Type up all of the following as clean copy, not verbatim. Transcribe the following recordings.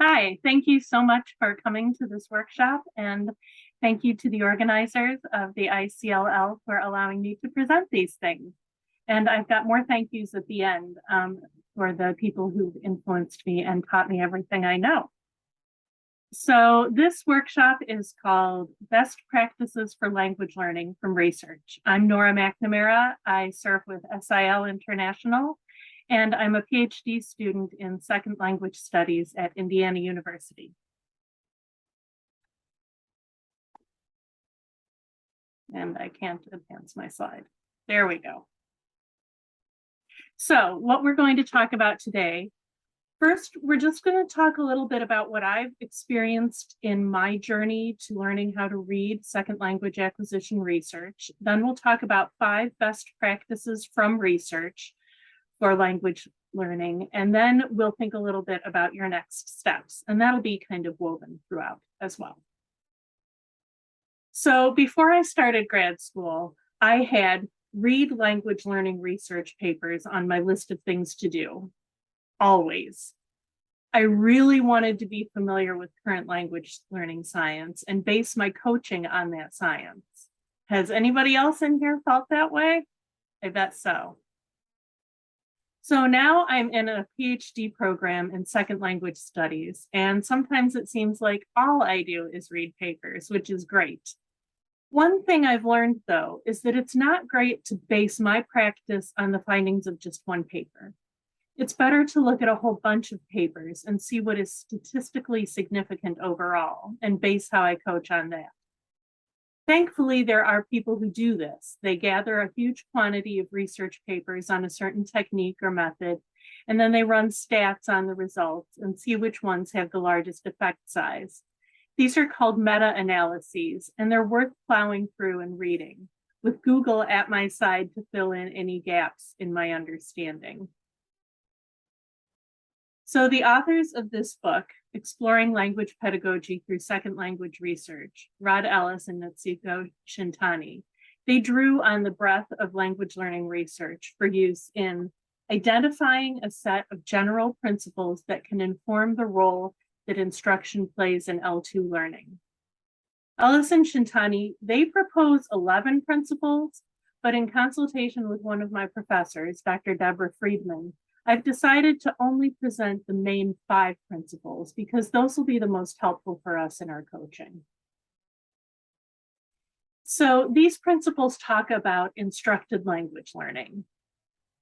Hi, thank you so much for coming to this workshop, and thank you to the organizers of the ICLL for allowing me to present these things. And I've got more thank yous at the end for the people who've influenced me and taught me everything I know. So this workshop is called Best Practices for Language Learning from Research. I'm Nora McNamara. I serve with SIL International, and I'm a PhD student in Second Language Studies at Indiana University. And I can't advance my slide. There we go. So what we're going to talk about today, first, we're just going to talk a little bit about what I've experienced in my journey to learning how to read second language acquisition research. Then we'll talk about 5 best practices from research for language learning. And then we'll think a little bit about your next steps. And that'll be kind of woven throughout as well. So before I started grad school, I had read language learning research papers on my list of things to do, always. I really wanted to be familiar with current language learning science and base my coaching on that science. Has anybody else in here felt that way? I bet so. So now I'm in a PhD program in second language studies, and sometimes it seems like all I do is read papers, which is great. One thing I've learned, though, is that it's not great to base my practice on the findings of just one paper. It's better to look at a whole bunch of papers and see what is statistically significant overall and base how I coach on that. Thankfully, there are people who do this. They gather a huge quantity of research papers on a certain technique or method, and then they run stats on the results and see which ones have the largest effect size. These are called meta-analyses, and they're worth plowing through and reading, with Google at my side to fill in any gaps in my understanding. So the authors of this book, Exploring Language Pedagogy Through Second Language Research, Rod Ellis and Natsuko Shintani, they drew on the breadth of language learning research for use in identifying a set of general principles that can inform the role that instruction plays in L2 learning. Ellis and Shintani, they propose 11 principles, but in consultation with one of my professors, Dr. Deborah Friedman, I've decided to only present the main 5 principles because those will be the most helpful for us in our coaching. So these principles talk about instructed language learning.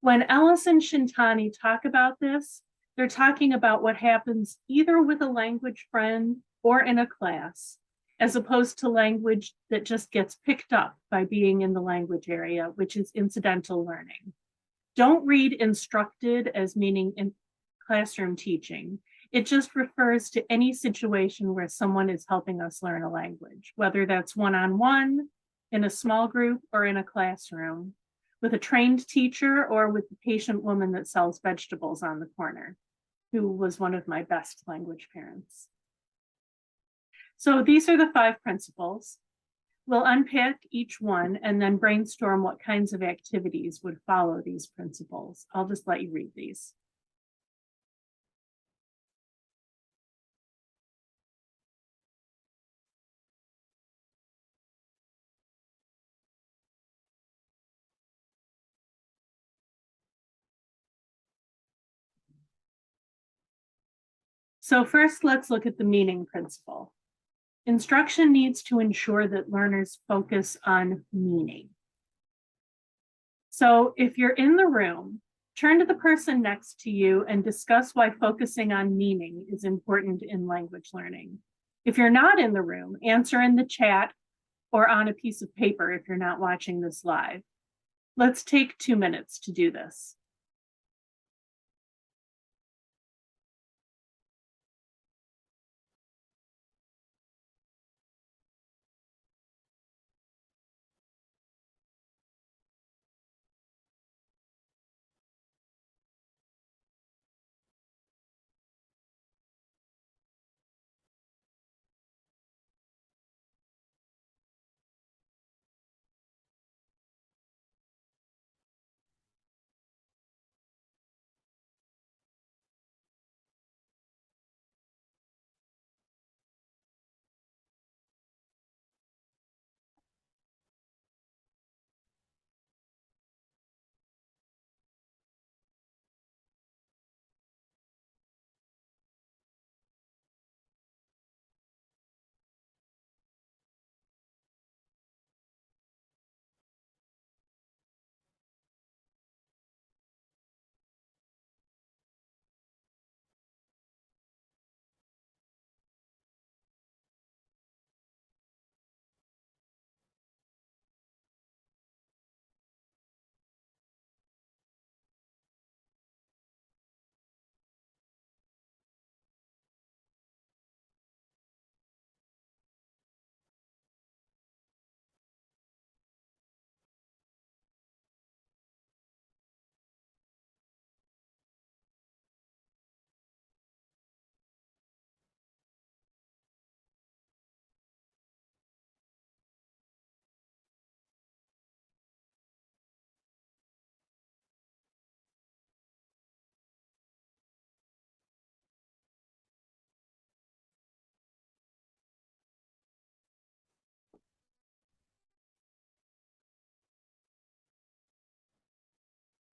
When Ellis and Shintani talk about this, they're talking about what happens either with a language friend or in a class, as opposed to language that just gets picked up by being in the language area, which is incidental learning. Don't read instructed as meaning in classroom teaching. It just refers to any situation where someone is helping us learn a language, whether that's one-on-one, in a small group, or in a classroom, with a trained teacher or with the patient woman that sells vegetables on the corner, who was one of my best language parents. So these are the 5 principles. We'll unpack each one and then brainstorm what kinds of activities would follow these principles. I'll just let you read these. So first, let's look at the meaning principle. Instruction needs to ensure that learners focus on meaning. So if you're in the room, turn to the person next to you and discuss why focusing on meaning is important in language learning. If you're not in the room, answer in the chat or on a piece of paper if you're not watching this live. Let's take 2 minutes to do this.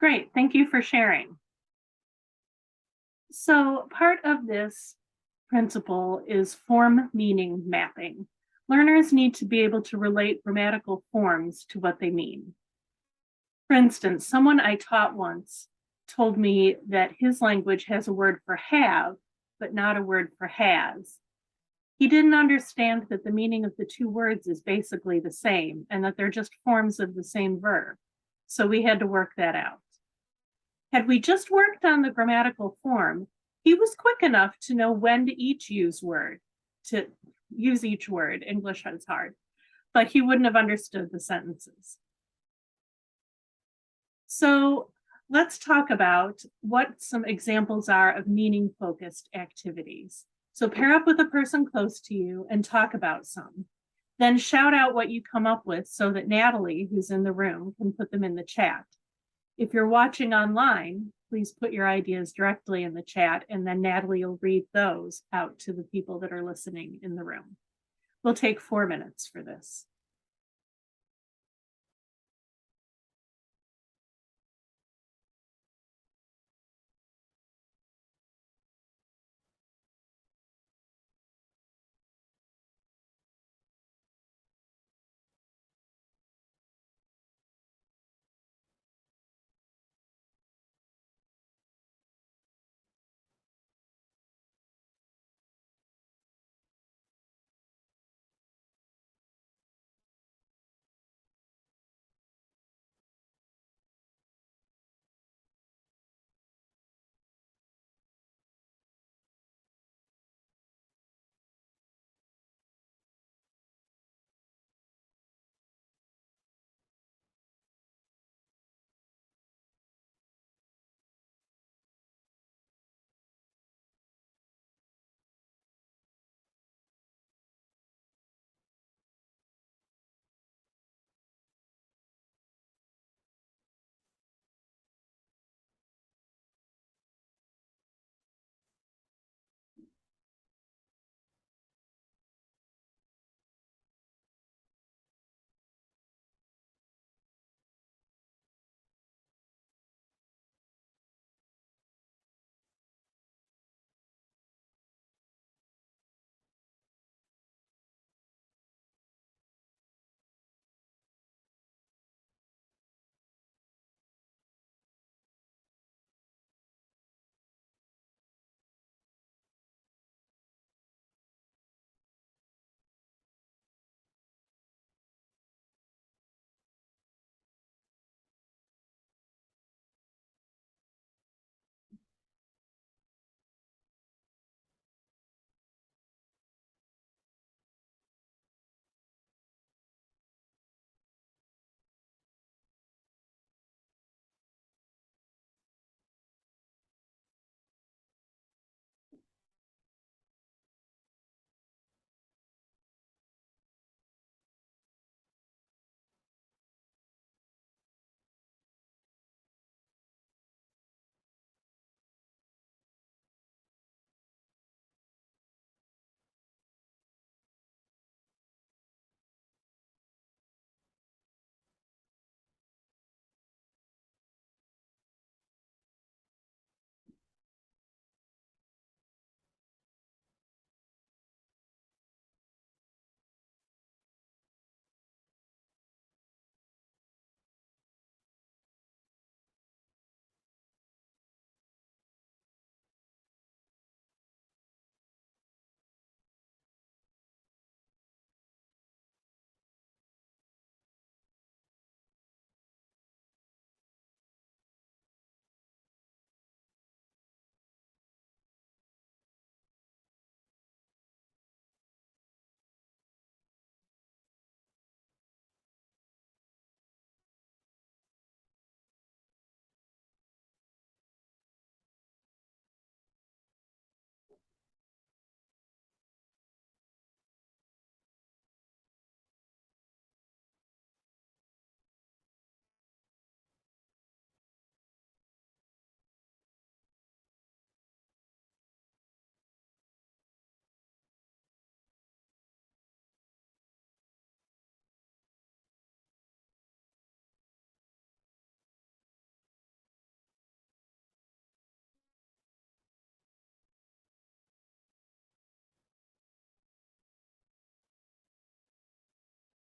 Great, thank you for sharing. So part of this principle is form meaning mapping. Learners need to be able to relate grammatical forms to what they mean. For instance, someone I taught once told me that his language has a word for have, but not a word for has. He didn't understand that the meaning of the two words is basically the same and that they're just forms of the same verb. So we had to work that out. Had we just worked on the grammatical form, he was quick enough to know when to use each word. English is hard, but he wouldn't have understood the sentences. So let's talk about what some examples are of meaning focused activities. So pair up with a person close to you and talk about some. Then shout out what you come up with so that Natalie, who's in the room, can put them in the chat. If you're watching online, please put your ideas directly in the chat, and then Natalie will read those out to the people that are listening in the room. We'll take 4 minutes for this.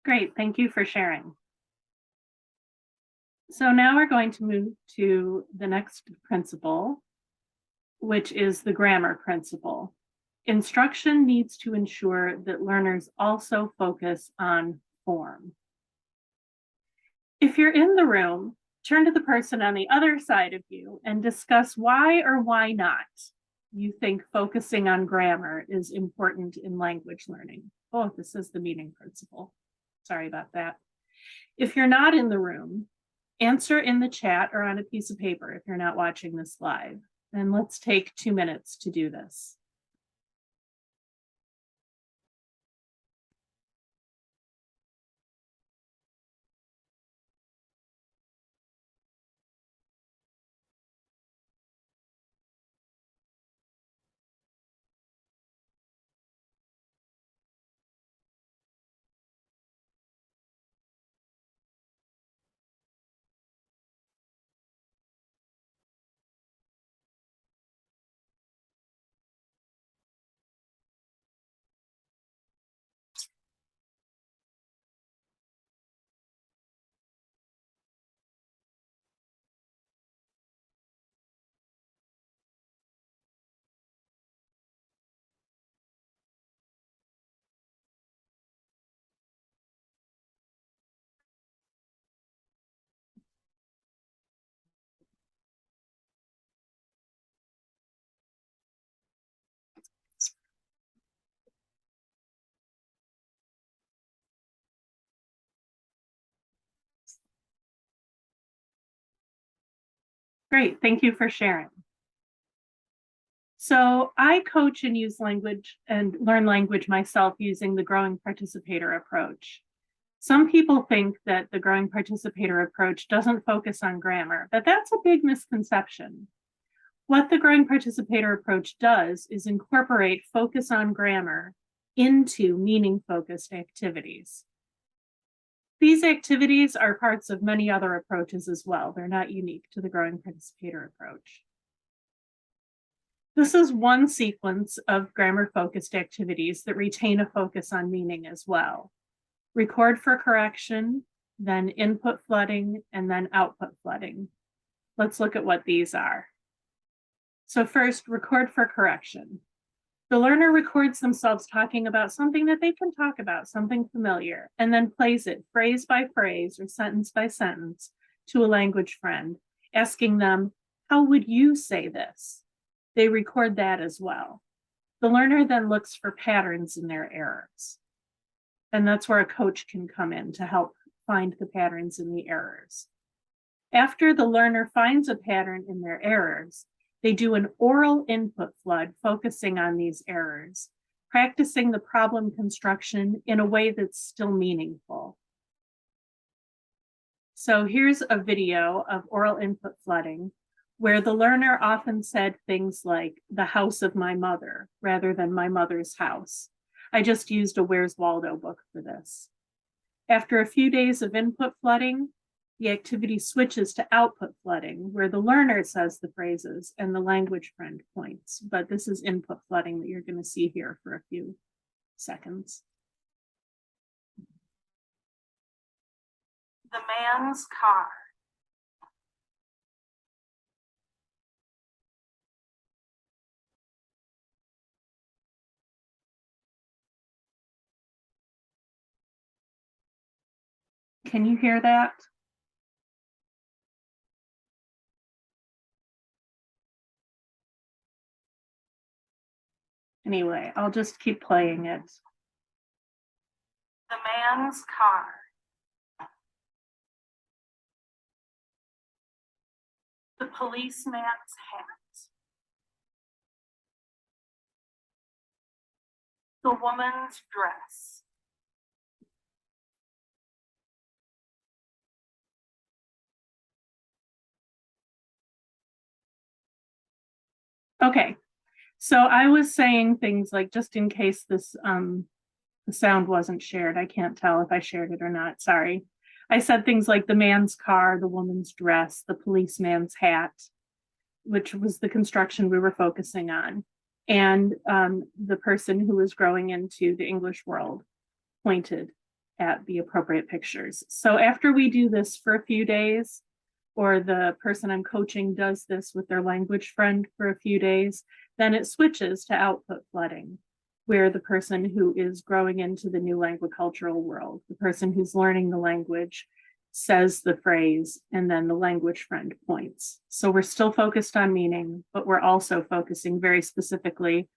Great, thank you for sharing. So now we're going to move to the next principle, which is the grammar principle. Instruction needs to ensure that learners also focus on form. If you're in the room, turn to the person on the other side of you and discuss why or why not you think focusing on grammar is important in language learning. Oh, this is the meaning principle. Sorry about that. If you're not in the room, answer in the chat or on a piece of paper if you're not watching this live. And let's take 2 minutes to do this. Great, thank you for sharing. So I coach and use language and learn language myself using the growing participator approach. Some people think that the growing participator approach doesn't focus on grammar, but that's a big misconception. What the growing participator approach does is incorporate focus on grammar into meaning-focused activities. These activities are parts of many other approaches as well. They're not unique to the growing participator approach. This is one sequence of grammar-focused activities that retain a focus on meaning as well. Record for correction, then input flooding, and then output flooding. Let's look at what these are. So first, record for correction. The learner records themselves talking about something that they can talk about, something familiar, and then plays it phrase by phrase or sentence by sentence to a language friend, asking them, how would you say this? They record that as well. The learner then looks for patterns in their errors. And that's where a coach can come in to help find the patterns in the errors. After the learner finds a pattern in their errors, they do an oral input flood focusing on these errors, practicing the problem construction in a way that's still meaningful. So here's a video of oral input flooding where the learner often said things like the house of my mother rather than my mother's house. I just used a Where's Waldo book for this. After a few days of input flooding, the activity switches to output flooding, where the learner says the phrases and the language friend points. But this is input flooding that you're going to see here for a few seconds. The man's car. Can you hear that? Anyway, I'll just keep playing it. The man's car. The policeman's hat. The woman's dress. Okay, so I was saying things like, just in case this the sound wasn't shared, I can't tell if I shared it or not, sorry. I said things like the man's car, the woman's dress, the policeman's hat, which was the construction we were focusing on. And the person who was growing into the English world pointed at the appropriate pictures. So after we do this for a few days, or the person I'm coaching does this with their language friend for a few days, then it switches to output flooding, where the person who is growing into the new languacultural world, the person who's learning the language, says the phrase, and then the language friend points. So we're still focused on meaning, but we're also focusing very specifically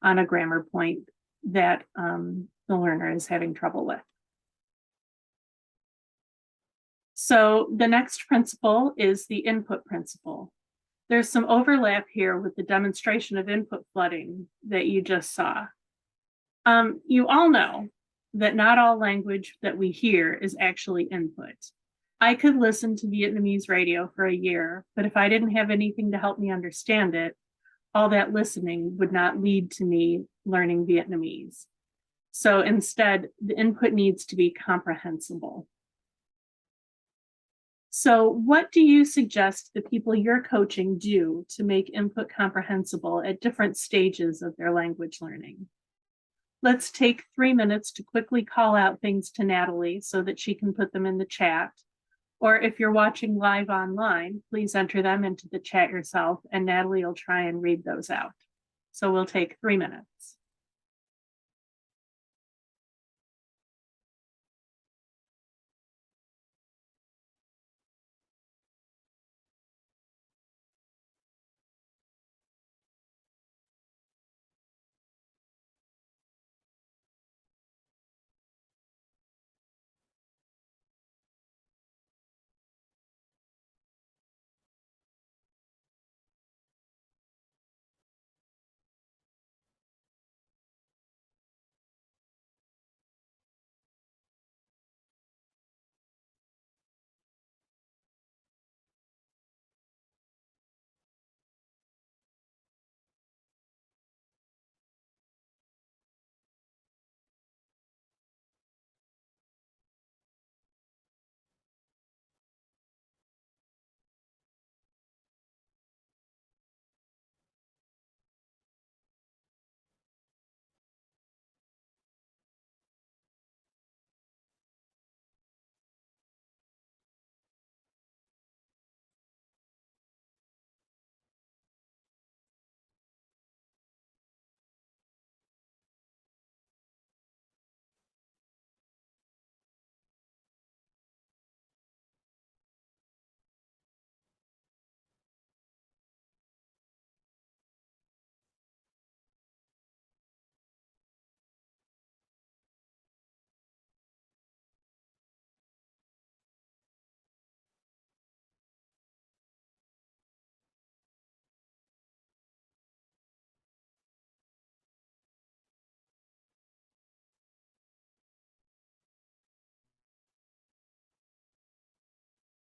on a grammar point that the learner is having trouble with. So the next principle is the input principle. There's some overlap here with the demonstration of input flooding that you just saw. You all know that not all language that we hear is actually input. I could listen to Vietnamese radio for a year, but if I didn't have anything to help me understand it, all that listening would not lead to me learning Vietnamese. So instead, the input needs to be comprehensible. So what do you suggest the people you're coaching do to make input comprehensible at different stages of their language learning? Let's take 3 minutes to quickly call out things to Natalie so that she can put them in the chat. Or if you're watching live online, please enter them into the chat yourself, and Natalie will try and read those out. So we'll take 3 minutes.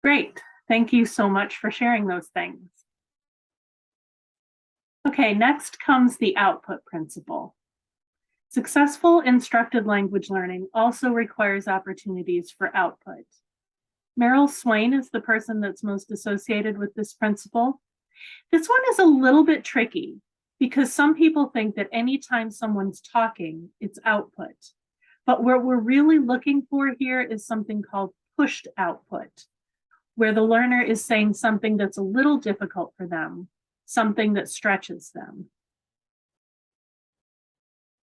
Great. Thank you so much for sharing those things. Okay, next comes the output principle. Successful instructed language learning also requires opportunities for output. Meryl Swain is the person that's most associated with this principle. This one is a little bit tricky because some people think that anytime someone's talking, it's output. But what we're really looking for here is something called pushed output, where the learner is saying something that's a little difficult for them, something that stretches them.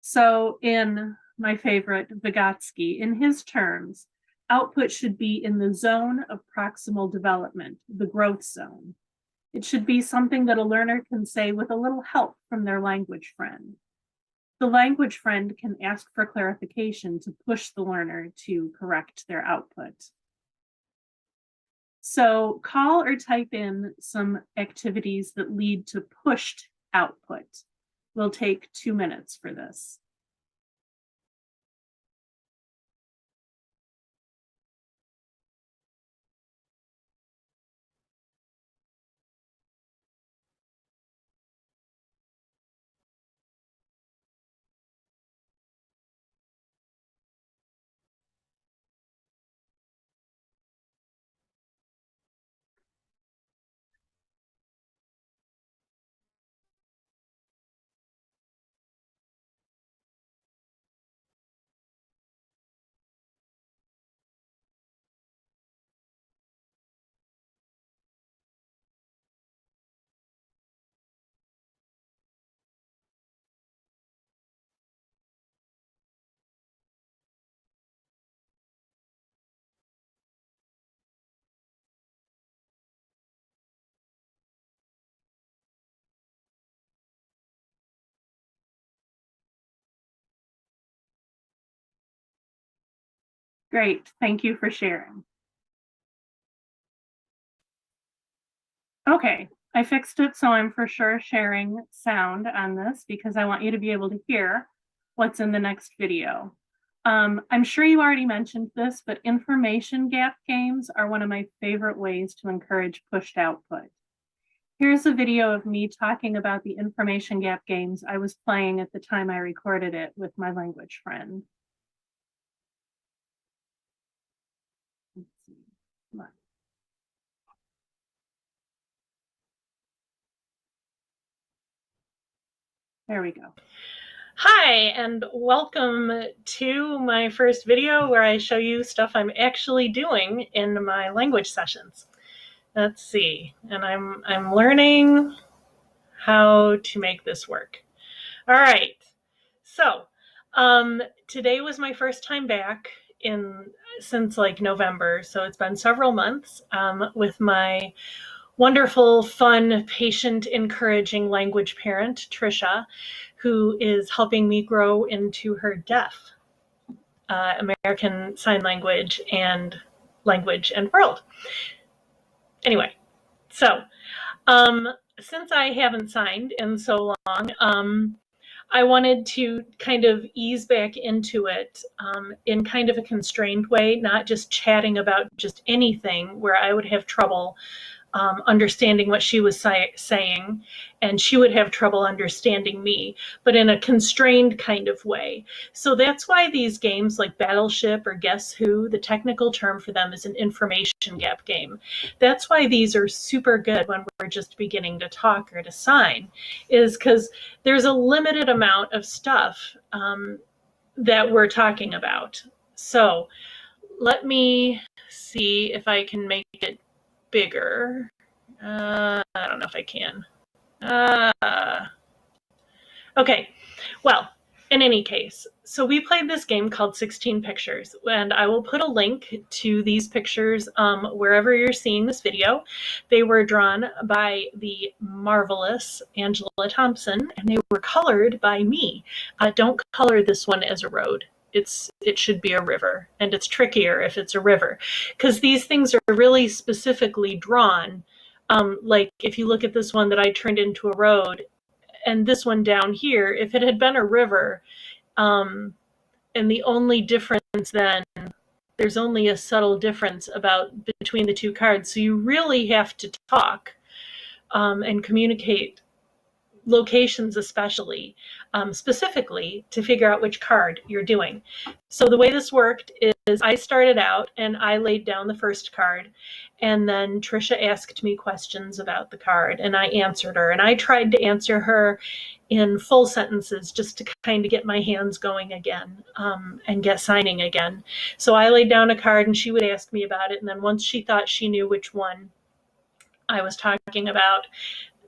So in my favorite, Vygotsky, in his terms, output should be in the zone of proximal development, the growth zone. It should be something that a learner can say with a little help from their language friend. The language friend can ask for clarification to push the learner to correct their output. So call or type in some activities that lead to pushed output. We'll take 2 minutes for this. Great. Thank you for sharing. Okay, I fixed it so I'm for sure sharing sound on this because I want you to be able to hear what's in the next video. I'm sure you already mentioned this, but information gap games are one of my favorite ways to encourage pushed output. Here's a video of me talking about the information gap games I was playing at the time I recorded it with my language friend. Let's see. Come on. There we go. Hi, and welcome to my first video where I show you stuff I'm actually doing in my language sessions. Let's see, and I'm learning how to make this work. All right, so today was my first time back since like November, so it's been several months with my wonderful, fun, patient, encouraging language parent, Trisha, who is helping me grow into her deaf American Sign Language and World. Anyway, so since I haven't signed in so long, I wanted to kind of ease back into it in kind of a constrained way, not just chatting about just anything where I would have trouble understanding what she was saying, and she would have trouble understanding me, but in a constrained kind of way. So that's why these games like Battleship or Guess Who, the technical term for them is an information gap game. That's why these are super good when we're just beginning to talk or to sign, is because there's a limited amount of stuff that we're talking about. So let me see if I can make it bigger. I don't know if I can. Okay, well, in any case, so we played this game called 16 Pictures, and I will put a link to these pictures wherever you're seeing this video. They were drawn by the marvelous Angela Thompson, and they were colored by me. Don't color this one as a road. It should be a river, and it's trickier if it's a river, because these things are really specifically drawn. Like if you look at this one that I turned into a road, and this one down here, if it had been a river, and the only difference then, there's only a subtle difference between the two cards. So you really have to talk and communicate locations, especially specifically, to figure out which card you're doing. So the way this worked is I started out and I laid down the first card, and then Trisha asked me questions about the card and I answered her, and I tried to answer her in full sentences just to kind of get my hands going again and get signing again. So I laid down a card and she would ask me about it, and then once she thought she knew which one I was talking about,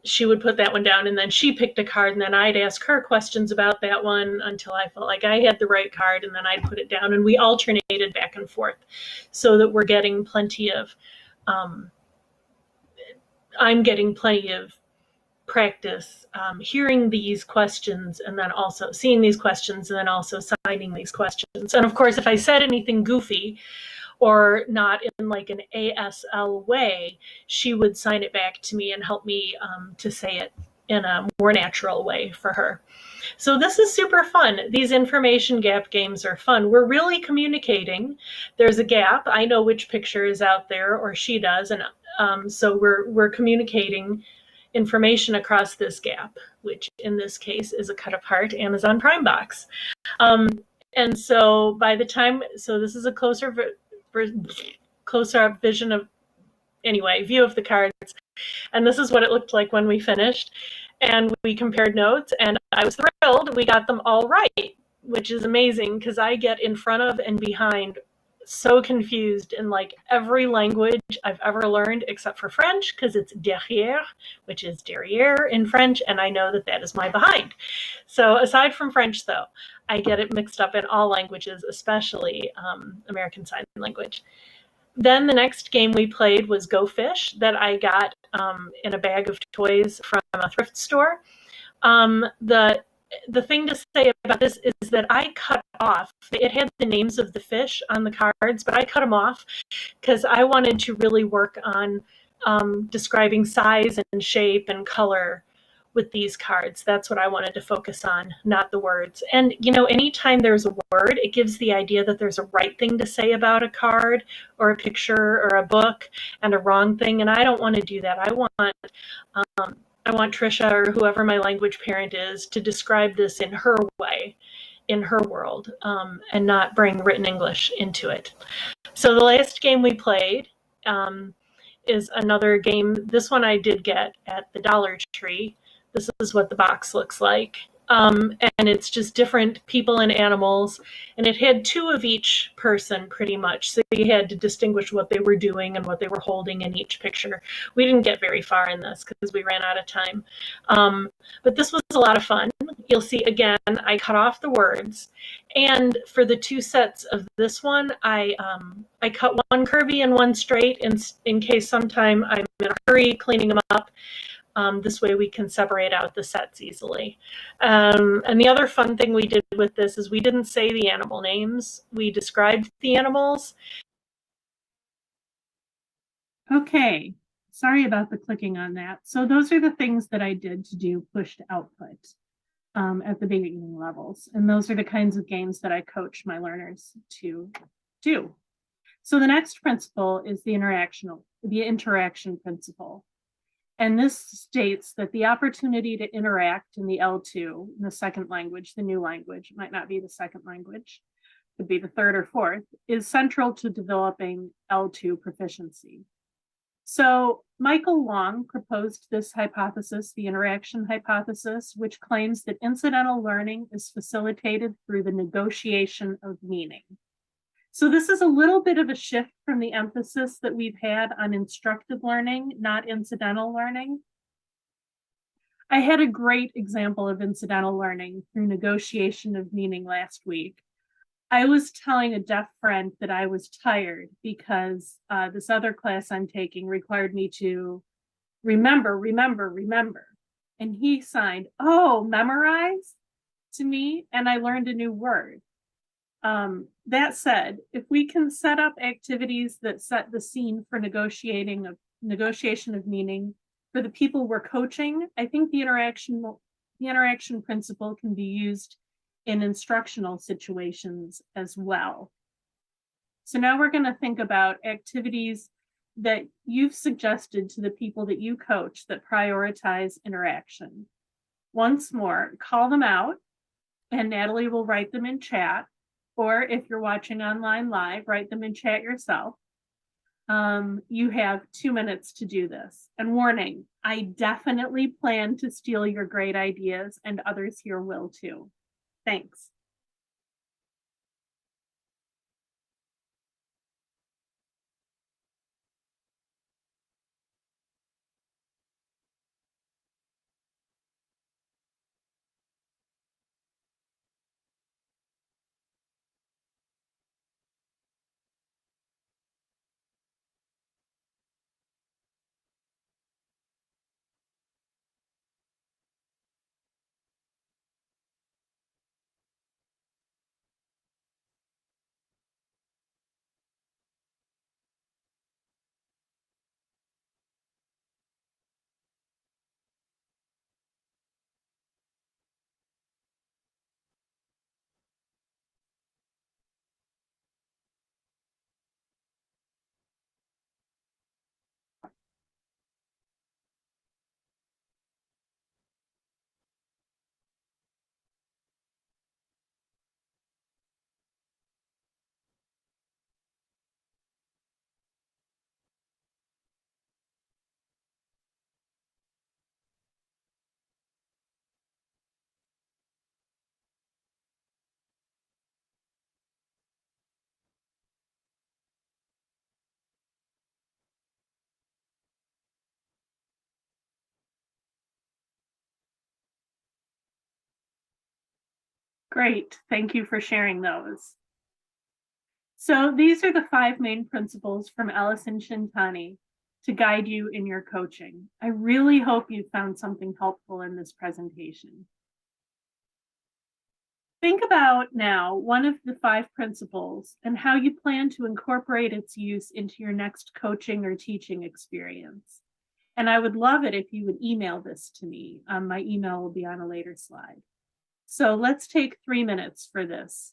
she would put that one down, and then she picked a card, and then I'd ask her questions about that one until I felt like I had the right card, and then I'd put it down, and we alternated back and forth so that we're getting plenty of, I'm getting plenty of practice hearing these questions and then also seeing these questions and then also signing these questions. And of course, if I said anything goofy or not in like an ASL way, she would sign it back to me and help me to say it in a more natural way for her. So this is super fun. These information gap games are fun. We're really communicating. There's a gap. I know which picture is out there, or she does, and so we're communicating information across this gap, which in this case is a cut apart Amazon Prime box. And so by the time, so this is a closer up vision of, anyway, view of the cards. And this is what it looked like when we finished. And we compared notes, and I was thrilled we got them all right, which is amazing because I get in front of and behind so confused in like every language I've ever learned except for French, because it's derrière, which is derrière in French, and I know that that is my behind. So aside from French, though, I get it mixed up in all languages, especially American Sign Language. Then the next game we played was Go Fish, that I got in a bag of toys from a thrift store. the thing to say about this is that I cut off, it had the names of the fish on the cards, but I cut them off because I wanted to really work on describing size and shape and color with these cards. That's what I wanted to focus on, not the words. And, you know, anytime there's a word, it gives the idea that there's a right thing to say about a card or a picture or a book and a wrong thing. And I don't want to do that. I want Trisha or whoever my language parent is to describe this in her way, in her world, and not bring written English into it. So the last game we played is another game. This one I did get at the Dollar Tree. This is what the box looks like. And it's just different people and animals. And it had two of each person pretty much. So you had to distinguish what they were doing and what they were holding in each picture. We didn't get very far in this because we ran out of time. But this was a lot of fun. You'll see again, I cut off the words. And for the two sets of this one, I cut one curvy and one straight in case sometime I'm in a hurry cleaning them up. This way we can separate out the sets easily. And the other fun thing we did with this is we didn't say the animal names. We described the animals. Okay, sorry about the clicking on that. So those are the things that I did to do push to output at the beginning levels. And those are the kinds of games that I coach my learners to do. So the next principle is the interaction principle. And this states that the opportunity to interact in the L2, in the second language, the new language, might not be the second language, could be the third or fourth, is central to developing L2 proficiency. So Michael Long proposed this hypothesis, the interaction hypothesis, which claims that incidental learning is facilitated through the negotiation of meaning. So this is a little bit of a shift from the emphasis that we've had on instructed learning, not incidental learning. I had a great example of incidental learning through negotiation of meaning last week. I was telling a deaf friend that I was tired because this other class I'm taking required me to remember. And he signed, "Oh, memorize," to me, and I learned a new word. That said, if we can set up activities that set the scene for negotiation of meaning for the people we're coaching, I think the interaction principle can be used in instructional situations as well. So now we're going to think about activities that you've suggested to the people that you coach that prioritize interaction. Once more, call them out, and Natalie will write them in chat. Or if you're watching online live, write them in chat yourself. You have 2 minutes to do this. And warning, I definitely plan to steal your great ideas, and others here will too. Thanks. Great, thank you for sharing those. So these are the 5 main principles from Allison Shintani to guide you in your coaching. I really hope you found something helpful in this presentation. Think about now one of the 5 principles and how you plan to incorporate its use into your next coaching or teaching experience. And I would love it if you would email this to me. My email will be on a later slide. So let's take 3 minutes for this.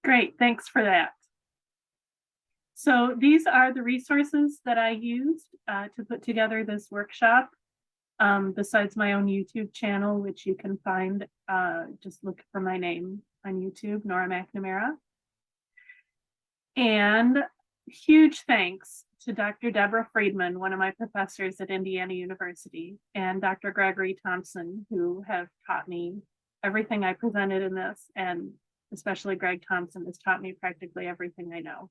Great, thanks for that. So these are the resources that I used to put together this workshop. Besides my own YouTube channel, which you can find, just look for my name on YouTube, Nora McNamara. And huge thanks to Dr. Deborah Friedman, one of my professors at Indiana University, and Dr. Gregory Thompson, who have taught me everything I presented in this, and especially Greg Thompson has taught me practically everything I know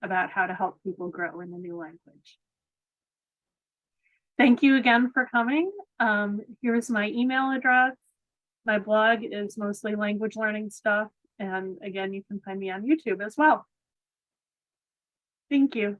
about how to help people grow in the new language. Thank you again for coming. Here's my email address. My blog is mostly language learning stuff. And again, you can find me on YouTube as well. Thank you.